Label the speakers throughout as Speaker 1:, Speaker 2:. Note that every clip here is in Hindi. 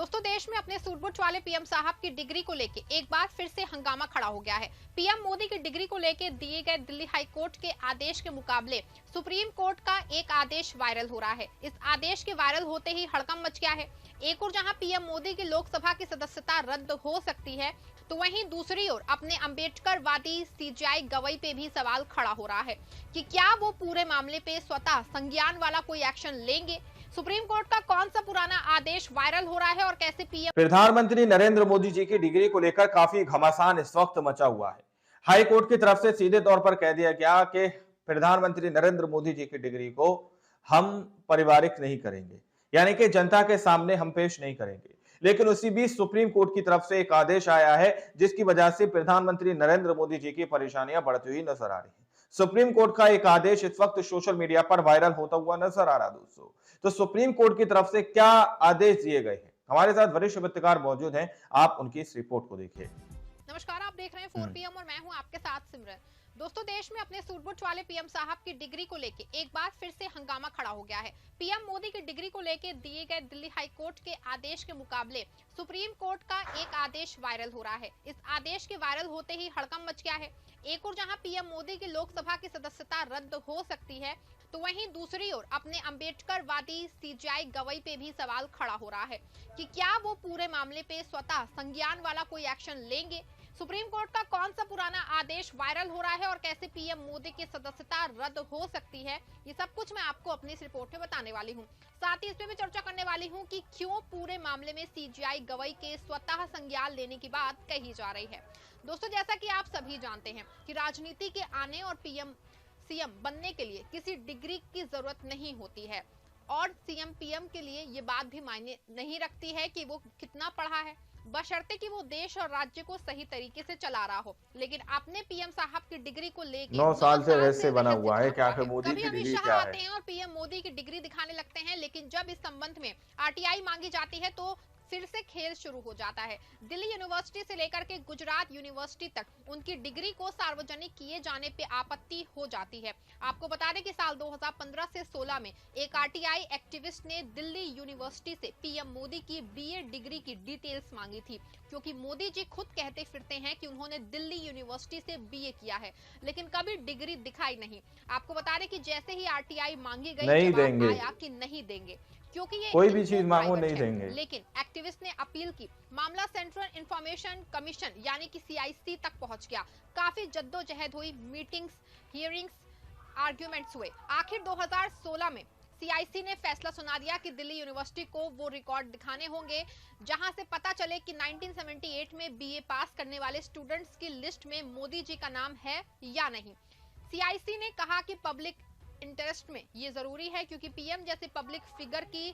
Speaker 1: दोस्तों देश में अपने सूट-बूट वाले पीएम साहब की डिग्री को लेके एक बार फिर से हंगामा खड़ा हो गया है। पीएम मोदी की डिग्री को लेके दिए गए दिल्ली हाई कोर्ट के आदेश के मुकाबले सुप्रीम कोर्ट का एक आदेश वायरल हो रहा है। इस आदेश के वायरल होते ही हड़कंप मच गया है। एक ओर जहां पीएम मोदी की लोकसभा की सदस्यता रद्द हो सकती है, तो वहीं दूसरी ओर अपने अंबेडकरवादी सीजेआई गवई पे भी सवाल खड़ा हो रहा है कि क्या वो पूरे मामले पे स्वतः संज्ञान वाला कोई एक्शन लेंगे। सुप्रीम कोर्ट का कौन सा पुराना आदेश वायरल हो रहा है और कैसे पीएम
Speaker 2: प्रधानमंत्री नरेंद्र मोदी जी की डिग्री को लेकर काफी घमासान इस वक्त मचा हुआ है। हाई कोर्ट की तरफ से सीधे तौर पर कह दिया गया कि प्रधानमंत्री नरेंद्र मोदी जी की डिग्री को हम पारिवारिक नहीं करेंगे, यानी कि जनता के सामने हम पेश नहीं करेंगे। लेकिन उसी बीच सुप्रीम कोर्ट की तरफ से एक आदेश आया है, जिसकी वजह से प्रधानमंत्री नरेंद्र मोदी जी की परेशानियां बढ़ती हुई नजर आ रही है। सुप्रीम कोर्ट का एक आदेश इस वक्त सोशल मीडिया पर वायरल होता हुआ नजर आ रहा दोस्तों। तो सुप्रीम कोर्ट की तरफ से क्या आदेश दिए गए हैं, हमारे साथ वरिष्ठ पत्रकार मौजूद हैं, आप उनकी इस रिपोर्ट को देखिए।
Speaker 1: नमस्कार, आप देख रहे हैं 4 पीएम और मैं हूं आपके साथ सिमरन। दोस्तों देश में अपने सूट-बूट वाले पीएम साहब की डिग्री को लेके एक बार फिर से हंगामा खड़ा हो गया है। पीएम मोदी की डिग्री को लेके दिए गए दिल्ली हाई कोर्ट के आदेश के मुकाबले सुप्रीम कोर्ट का एक आदेश वायरल हो रहा है। इस आदेश के वायरल होते ही हड़कंप मच गया है। एक ओर जहां पीएम मोदी की लोकसभा की सदस्यता रद्द हो सकती है, तो वहीं दूसरी ओर अपने अंबेडकरवादी सीजेआई गवई पे भी सवाल खड़ा हो रहा है कि क्या वो पूरे मामले पे स्वतः संज्ञान वाला कोई एक्शन लेंगे। सुप्रीम कोर्ट का कौन सा पुराना आदेश वायरल हो रहा है और कैसे पीएम मोदी की सदस्यता रद्द हो सकती है, ये सब कुछ मैं आपको अपनी इस रिपोर्ट में बताने वाली हूँ। साथ ही इस पे भी चर्चा करने वाली हूँ कि क्यों पूरे मामले में सीजेआई गवई के स्वतः संज्ञान लेने की बात कही जा रही है। दोस्तों जैसा कि आप सभी जानते हैं कि राजनीति के आने और सीएम बनने के लिए किसी डिग्री की जरूरत नहीं होती है, और सीएम पीएम के लिए ये बात भी मायने नहीं रखती है कि वो कितना पढ़ा है, बशर्ते कि वो देश और राज्य को सही तरीके से चला रहा हो। लेकिन अपने पीएम साहब की डिग्री को लेकर
Speaker 2: 9 साल से रहस्य बना
Speaker 1: रहस्य
Speaker 2: हुआ है
Speaker 1: बना
Speaker 2: क्या
Speaker 1: हुआ है।
Speaker 2: मोदी
Speaker 1: कभी
Speaker 2: की
Speaker 1: अमित
Speaker 2: डिग्री
Speaker 1: शाह
Speaker 2: क्या
Speaker 1: आते
Speaker 2: है।
Speaker 1: हैं और पीएम मोदी की डिग्री दिखाने लगते हैं, लेकिन जब इस संबंध में आरटीआई मांगी जाती है तो फिर से खेल शुरू हो जाता है। दिल्ली यूनिवर्सिटी से लेकर के गुजरात यूनिवर्सिटी तक उनकी डिग्री को सार्वजनिक किए जाने पे आपत्ति हो जाती है। आपको बता दें कि साल 2015 से 16 में एक आरटीआई एक्टिविस्ट ने दिल्ली यूनिवर्सिटी से पीएम मोदी की बीए डिग्री की डिटेल्स मांगी थी, क्योंकि मोदी जी खुद कहते फिरते हैं कि उन्होंने दिल्ली यूनिवर्सिटी से बीए किया है, लेकिन कभी डिग्री दिखाई नहीं। आपको बता दें कि जैसे ही आरटीआई मांगी गई,
Speaker 2: नहीं
Speaker 1: जवाब
Speaker 2: देंगे,
Speaker 1: आया कि नहीं देंगे, क्योंकि ये
Speaker 2: कोई भी
Speaker 1: इनको
Speaker 2: चीज मांगो
Speaker 1: प्राइवेट
Speaker 2: नहीं
Speaker 1: है।
Speaker 2: देंगे।
Speaker 1: लेकिन एक्टिविस्ट ने अपील की, मामला सेंट्रल इंफॉर्मेशन कमीशन यानी कि सीआईसी तक पहुंच गया। काफी जद्दोजहद हुई, मीटिंग्स, हियरिंग्स, आर्ग्यूमेंट्स हुए। आखिर 2016 में सीआईसी ने फैसला सुना दिया कि दिल्ली यूनिवर्सिटी को वो रिकॉर्ड दिखाने होंगे जहां से पता चले कि 1978 में बीए पास करने वाले स्टूडेंट्स की लिस्ट में मोदी जी का नाम है या नहीं। सीआईसी ने कहा कि पब्लिक इंटरेस्ट में ये जरूरी है, क्योंकि पीएम जैसे पब्लिक फिगर की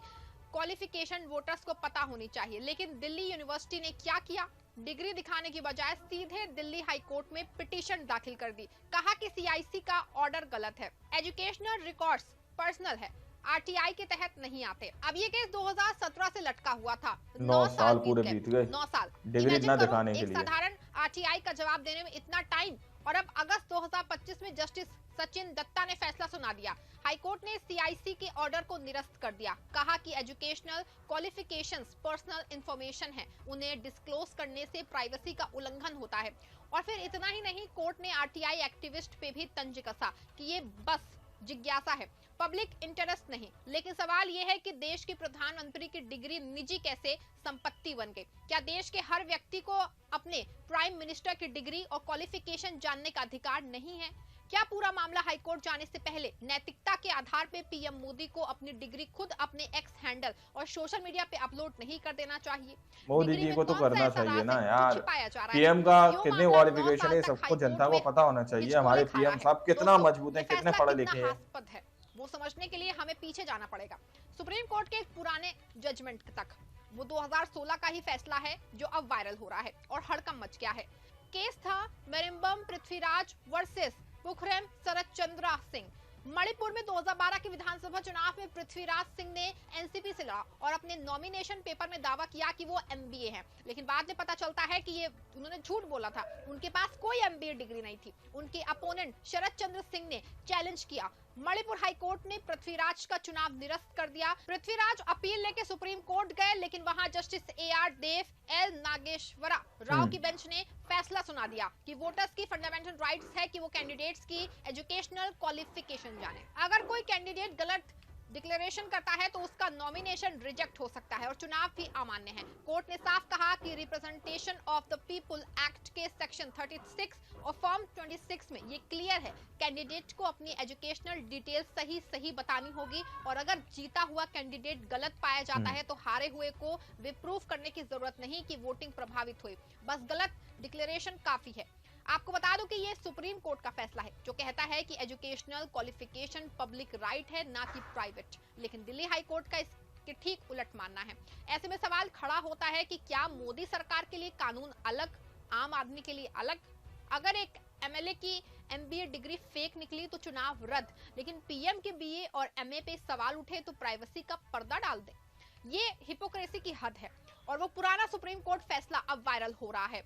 Speaker 1: क्वालिफिकेशन वोटर्स को पता होनी चाहिए। लेकिन दिल्ली यूनिवर्सिटी ने क्या किया, डिग्री दिखाने की बजाय सीधे दिल्ली हाई कोर्ट में पिटीशन दाखिल कर दी। कहा कि सीआईसी का ऑर्डर गलत है, एजुकेशनल रिकॉर्ड्स पर्सनल है, आरटीआई के तहत नहीं आते। अब ये केस 2017 से लटका हुआ था।
Speaker 2: 9 साल पूरे
Speaker 1: बीत
Speaker 2: बीत गए
Speaker 1: 9 साल
Speaker 2: डिग्री
Speaker 1: इमेजिन
Speaker 2: ना
Speaker 1: करो,
Speaker 2: दिखाने के
Speaker 1: एक
Speaker 2: लिए।
Speaker 1: साधारण आरटीआई का जवाब देने में इतना टाइम। और अब अगस्त 2025 में जस्टिस सचिन दत्ता ने फैसला सुना दिया। हाईकोर्ट ने सीआईसी के ऑर्डर को निरस्त कर दिया। कहा कि एजुकेशनल क्वालिफिकेशंस पर्सनल इंफॉर्मेशन है, उन्हें डिस्क्लोज करने से प्राइवेसी का उल्लंघन होता है। और फिर इतना ही नहीं, कोर्ट ने आरटीआई एक्टिविस्ट पे भी तंज कसा कि ये बस जिज्ञासा है, पब्लिक इंटरेस्ट नहीं। लेकिन सवाल यह है कि देश के प्रधानमंत्री की डिग्री निजी कैसे संपत्ति बन गई। क्या देश के हर व्यक्ति को अपने प्राइम मिनिस्टर की डिग्री और क्वालिफिकेशन जानने का अधिकार नहीं है? क्या पूरा मामला हाईकोर्ट जाने से पहले नैतिकता के आधार पे पीएम मोदी को अपनी डिग्री खुद अपने एक्स हैंडल और सोशल मीडिया पे अपलोड नहीं कर देना चाहिए?
Speaker 2: मोदी
Speaker 1: डिग्री
Speaker 2: जी
Speaker 1: में
Speaker 2: को तो
Speaker 1: कौन सा
Speaker 2: करना
Speaker 1: ऐसा
Speaker 2: चाहिए
Speaker 1: राज
Speaker 2: ना
Speaker 1: है जो
Speaker 2: यार।
Speaker 1: छिपाया जा रहा है?
Speaker 2: पीएम का
Speaker 1: क्यों
Speaker 2: कितने
Speaker 1: मामला 9
Speaker 2: क्वालिफिकेशन
Speaker 1: साल
Speaker 2: है,
Speaker 1: तक
Speaker 2: सबको जनता
Speaker 1: हाईकोर्ट
Speaker 2: को
Speaker 1: में
Speaker 2: पता होना चाहिए।
Speaker 1: हिचकोले
Speaker 2: हमारे
Speaker 1: खा रहा
Speaker 2: पीएम
Speaker 1: है?
Speaker 2: साहब कितना
Speaker 1: दोस्तों,
Speaker 2: मजबूत
Speaker 1: ये
Speaker 2: हैं, कितने
Speaker 1: फैसला
Speaker 2: पढ़े
Speaker 1: कितना
Speaker 2: लिखे हैं।
Speaker 1: हास्पद है, वो समझने के लिए हमें पीछे जाना पड़ेगा, सुप्रीम कोर्ट के एक पुराने जजमेंट तक। वो 2016 का ही फैसला है जो अब वायरल हो रहा है और हड़कंप मच गया है। केस था मेरिम्बम पृथ्वीराज वर्सेस पुखरेम शरद चंद्र सिंह। मणिपुर में 2012 के विधानसभा चुनाव में पृथ्वीराज सिंह ने एनसीपी से लड़ा और अपने नॉमिनेशन पेपर में दावा किया कि वो एमबीए हैं। लेकिन बाद में पता चलता है कि ये उन्होंने झूठ बोला था, उनके पास कोई एमबीए डिग्री नहीं थी। उनके अपोनेंट शरद चंद्र सिंह ने चैलेंज किया, मणिपुर हाईकोर्ट ने पृथ्वीराज का चुनाव निरस्त कर दिया। पृथ्वीराज अपील लेके सुप्रीम कोर्ट गए, लेकिन वहां जस्टिस AR देव, L नागेश्वरा राव की बेंच ने फैसला सुना दिया कि वोटर्स की फंडामेंटल राइट्स है कि वो कैंडिडेट्स की एजुकेशनल क्वालिफिकेशन जाने। अगर कोई कैंडिडेट गलत डिक्लेरेशन करता है तो उसका नॉमिनेशन रिजेक्ट हो सकता है और चुनाव भी अमान्य है। कोर्ट ने साफ कहा कि representation of the people act के सेक्शन 36 और फॉर्म 26 में ये क्लियर है, कैंडिडेट को अपनी एजुकेशनल डिटेल सही बतानी होगी और अगर जीता हुआ कैंडिडेट गलत पाया जाता है तो हारे हुए को विप्रूव करने की जरूरत नहीं कि वोटिंग प्रभावित हुई, बस गलत डिक्लेरेशन काफी है। आपको बता दूं कि ये सुप्रीम कोर्ट का फैसला है जो कहता है कि एजुकेशनल क्वालिफिकेशन पब्लिक राइट है, ना कि प्राइवेट। लेकिन दिल्ली हाई कोर्ट का इसके ठीक उलट मानना है। ऐसे में सवाल खड़ा होता है कि क्या मोदी सरकार के लिए कानून अलग, आम आदमी के लिए अलग? अगर एक MLA की MBA डिग्री फेक निकली तो चुनाव रद्द, लेकिन PM के BA और MA पे सवाल उठे तो प्राइवेसी का पर्दा डाल दे। ये हिपोक्रेसी की हद है और वो पुराना सुप्रीम कोर्ट फैसला अब वायरल हो रहा है।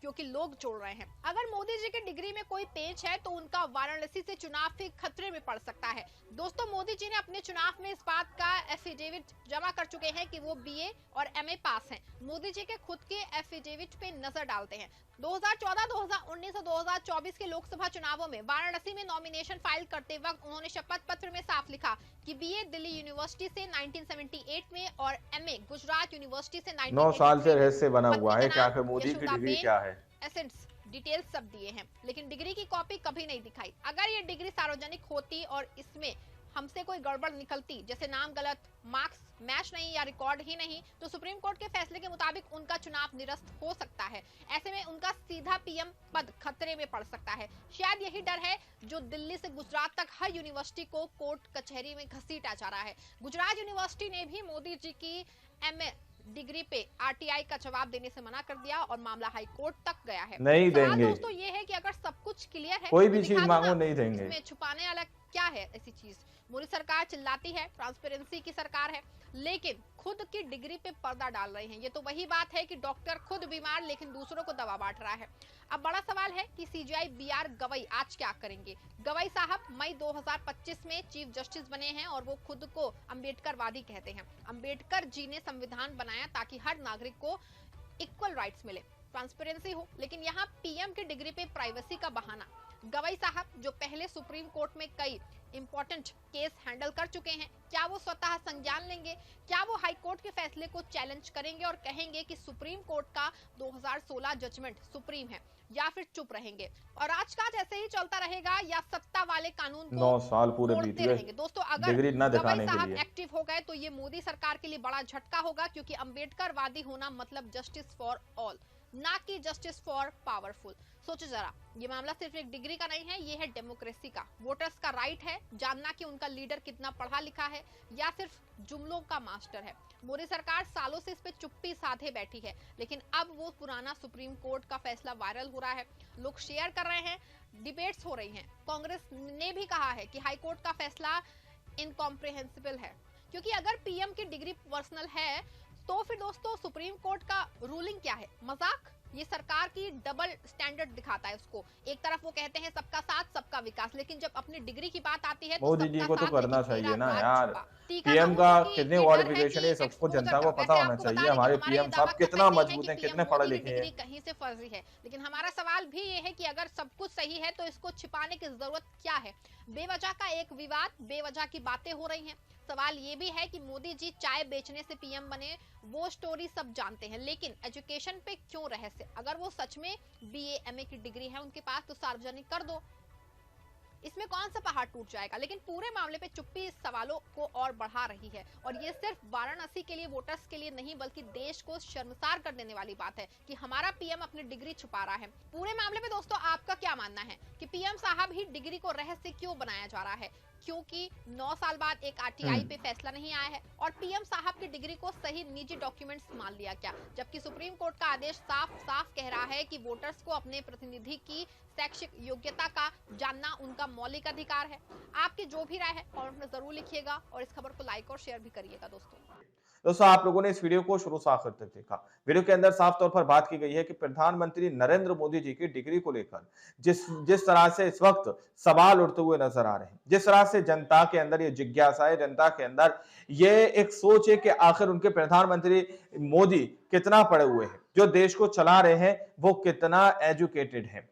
Speaker 1: क्योंकि लोग जोड़ रहे हैं। अगर मोदी जी की डिग्री में कोई पेच है तो उनका वाराणसी से चुनाव भी खतरे में पड़ सकता है। दोस्तों, मोदी जी ने अपने चुनाव में इस बात का एफिडेविट जमा कर चुके हैं कि वो BA और MA पास हैं। मोदी जी के खुद के एफिडेविट पे नजर डालते हैं। 2014, 2019 और 2024 के लोकसभा चुनावों में वाराणसी में नॉमिनेशन फाइल करते वक्त उन्होंने शपथ पत्र में साफ लिखा कि BA दिल्ली यूनिवर्सिटी से 1978 में और MA गुजरात यूनिवर्सिटी से
Speaker 2: 9 साल से रहस्य बना हुआ है कि आखिर मोदी की डिग्री क्या है।
Speaker 1: एसेंट्स डिटेल्स सब दिए हैं, लेकिन डिग्री की कॉपी कभी नहीं दिखाई। अगर ये डिग्री सार्वजनिक होती और इसमें हमसे कोई गड़बड़ निकलती, जैसे नाम गलत, मार्क्स मैच नहीं या रिकॉर्ड ही नहीं, तो सुप्रीम कोर्ट के फैसले के मुताबिक उनका चुनाव निरस्त हो सकता है। ऐसे में उनका सीधा PM पद खतरे में पड़ सकता है। शायद यही डर है जो दिल्ली से गुजरात तक हर यूनिवर्सिटी को कोर्ट कचहरी में घसीटा जा रहा है। गुजरात यूनिवर्सिटी ने भी मोदी जी की MA डिग्री पे RTI का जवाब देने से मना कर दिया और मामला हाई कोर्ट तक गया है।
Speaker 2: नहीं देंगे
Speaker 1: दोस्तों ये है कि अगर सब कुछ क्लियर है,
Speaker 2: कोई भी चीज मांगो नहीं देंगे।
Speaker 1: इसमें छुपाने वाला क्या है? ऐसी चीज मोदी सरकार चिल्लाती है ट्रांसपेरेंसी की सरकार है, लेकिन खुद की डिग्री पे पर्दा डाल रहे हैं। ये तो वही बात है कि डॉक्टर खुद बीमार लेकिन दूसरों को दवा बांट रहा है। अब बड़ा सवाल है कि CJI BR गवई आज क्या करेंगे। गवई साहब मई 2025 में चीफ जस्टिस बने हैं और वो खुद को अम्बेडकरवादी कहते हैं। अम्बेडकर जी ने संविधान बनाया ताकि हर नागरिक को इक्वल राइट्स मिले, ट्रांसपेरेंसी हो, लेकिन यहाँ PM की डिग्री पे प्राइवेसी का बहाना। गवई साहब जो पहले सुप्रीम कोर्ट में कई इंपॉर्टेंट केस हैंडल कर चुके हैं, क्या वो स्वतः संज्ञान लेंगे? क्या वो हाई कोर्ट के फैसले को चैलेंज करेंगे और कहेंगे कि सुप्रीम कोर्ट का 2016 जजमेंट सुप्रीम है, या फिर चुप रहेंगे और राजकाज ऐसे ही चलता रहेगा, या सत्ता वाले कानून को
Speaker 2: 9 साल पूरे बीत
Speaker 1: रहेंगे? दोस्तों, अगर
Speaker 2: गवई
Speaker 1: साहब एक्टिव हो गए तो ये मोदी सरकार के लिए बड़ा झटका होगा, क्योंकि अम्बेडकरवादी होना मतलब जस्टिस फॉर ऑल, ना कि जस्टिस फॉर पावरफुल। सोचो जरा, ये मामला सिर्फ एक डिग्री का नहीं है, ये है डेमोक्रेसी का। वोटर्स का राइट है जानना कि उनका लीडर कितना पढ़ा लिखा है या सिर्फ जुमलों का मास्टर है। मोदी सरकार सालों से इस पे चुप्पी साधे बैठी है, लेकिन अब वो पुराना सुप्रीम कोर्ट का फैसला वायरल हो रहा है, लोग शेयर कर रहे हैं, डिबेट्स हो रही हैं। कांग्रेस ने भी कहा है कि हाई कोर्ट का फैसला इनकॉम्प्रिहेंसिबल है, क्योंकि अगर PM की डिग्री पर्सनल है तो फिर दोस्तों सुप्रीम कोर्ट का रूलिंग क्या है? मजाक? ये सरकार की डबल स्टैंडर्ड दिखाता है उसको। एक तरफ वो कहते हैं सबका साथ सबका विकास, लेकिन जब अपनी डिग्री की बात आती है तो
Speaker 2: मोदी जी को तो करना चाहिए ना यार। PM का कितने क्वालिफिकेशन है सबको जनता को पता होना चाहिए। हमारे PM साहब कितना मजबूत हैं, कितने पढ़े लिखे हैं।
Speaker 1: कहीं से फर्जी है, लेकिन हमारा सवाल भी ये है कि अगर सब कुछ सही है तो इसको छिपाने की जरूरत क्या है? बेवजह का एक विवाद, बेवजह की बातें हो रही हैं। सवाल ये भी है कि मोदी जी चाय बेचने से PM बने, वो स्टोरी सब जानते हैं, लेकिन एजुकेशन पे क्यों रहस्य? अगर वो सच में BA MA की डिग्री है उनके पास तो सार्वजनिक कर दो, इसमें कौन सा पहाड़ टूट जाएगा। लेकिन पूरे मामले पे चुप्पी इस सवालों को और बढ़ा रही है, और ये सिर्फ वाराणसी के लिए, वोटर्स के लिए नहीं, बल्कि देश को शर्मसार कर देने वाली बात है कि हमारा PM अपनी डिग्री छुपा रहा है। पूरे मामले में दोस्तों आपका क्या मानना है कि PM साहब ही डिग्री को रहस्य क्यों बनाया जा रहा है? क्योंकि 9 साल बाद एक RTI पे फैसला नहीं आया है, और PM साहब की डिग्री को सही निजी डॉक्यूमेंट्स मान लिया क्या? जबकि सुप्रीम कोर्ट का आदेश साफ साफ कह रहा है कि वोटर्स को अपने प्रतिनिधि की शैक्षिक योग्यता का जानना उनका मौलिक अधिकार है। आपकी जो भी राय है कमेंट में जरूर लिखिएगा और इस खबर को लाइक और शेयर भी करिएगा दोस्तों।
Speaker 2: दोस्तों आप लोगों ने इस वीडियो को शुरू से आखिर तक देखा। वीडियो के अंदर साफ तौर पर बात की गई है कि प्रधानमंत्री नरेंद्र मोदी जी की डिग्री को लेकर जिस जिस तरह से इस वक्त सवाल उठते हुए नजर आ रहे हैं, जिस तरह से जनता के अंदर ये जिज्ञासा है, जनता के अंदर ये एक सोच है कि आखिर उनके प्रधानमंत्री मोदी कितना पढ़े हुए हैं, जो देश को चला रहे हैं वो कितना एजुकेटेड है,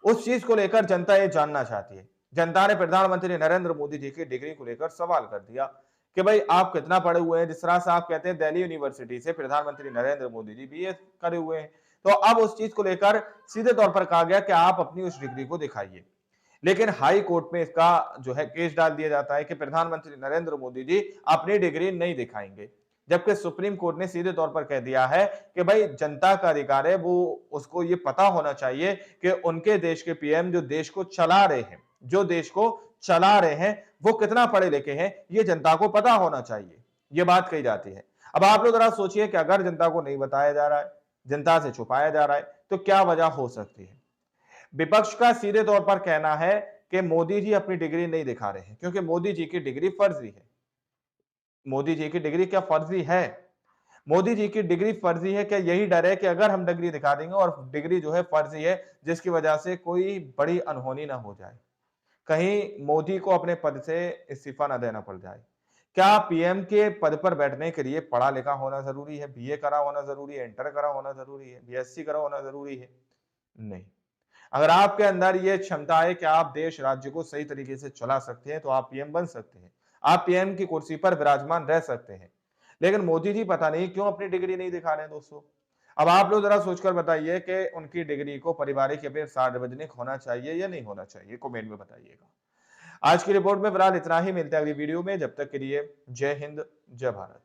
Speaker 2: उस चीज को लेकर जनता ये जानना चाहती है। जनता ने प्रधानमंत्री नरेंद्र मोदी जी की डिग्री को लेकर सवाल कर दिया कि भाई आप कितना पढ़े हुए हैं। जिस तरह से आप कहते हैं दिल्ली यूनिवर्सिटी से प्रधानमंत्री नरेंद्र मोदी जी बीए करे हुए हैं, तो अब उस चीज को लेकर सीधे तौर पर कहा गया कि आप अपनी उस डिग्री को दिखाइए। लेकिन हाई कोर्ट में इसका जो है केस डाल दिया जाता है कि प्रधानमंत्री नरेंद्र मोदी जी अपनी डिग्री नहीं दिखाएंगे, जबकि सुप्रीम कोर्ट ने सीधे तौर पर कह दिया है कि भाई जनता का अधिकार है, वो उसको ये पता होना चाहिए कि उनके देश के पीएम जो देश को चला रहे हैं, जो देश को चला रहे हैं वो कितना पढ़े लिखे हैं, ये जनता को पता होना चाहिए। ये बात कही जाती है। अब आप लोग जरा सोचिए कि अगर जनता को नहीं बताया जा रहा है, जनता से छुपाया जा रहा है, तो क्या वजह हो सकती है। विपक्ष का सीधे तौर पर कहना है कि मोदी जी अपनी डिग्री नहीं दिखा रहे हैं क्योंकि मोदी जी की डिग्री फर्जी है। मोदी जी की डिग्री क्या फर्जी है? मोदी जी की डिग्री फर्जी है, क्या यही डर है कि अगर हम डिग्री दिखा देंगे और डिग्री जो है फर्जी है, जिसकी वजह से कोई बड़ी अनहोनी ना हो जाए, कहीं मोदी को अपने पद से इस्तीफा ना देना पड़ जाए। क्या पीएम के पद पर बैठने के लिए पढ़ा लिखा होना जरूरी है, बीए करा होना जरूरी है, इंटर करा होना जरूरी है, बीएससी करा होना जरूरी है? नहीं। अगर आपके अंदर ये क्षमता है कि आप देश राज्य को सही तरीके से चला सकते हैं, तो आप पीएम बन सकते हैं, आप पीएम की कुर्सी पर विराजमान रह सकते हैं। लेकिन मोदी जी पता नहीं क्यों अपनी डिग्री नहीं दिखा रहे हैं दोस्तों। अब आप लोग जरा सोचकर बताइए कि उनकी डिग्री को पारिवारिक या फिर सार्वजनिक होना चाहिए या नहीं होना चाहिए, कमेंट में बताइएगा। आज की रिपोर्ट में फिलहाल इतना ही, मिलते हैं अगली वीडियो में। जब तक के लिए जय हिंद, जय भारत।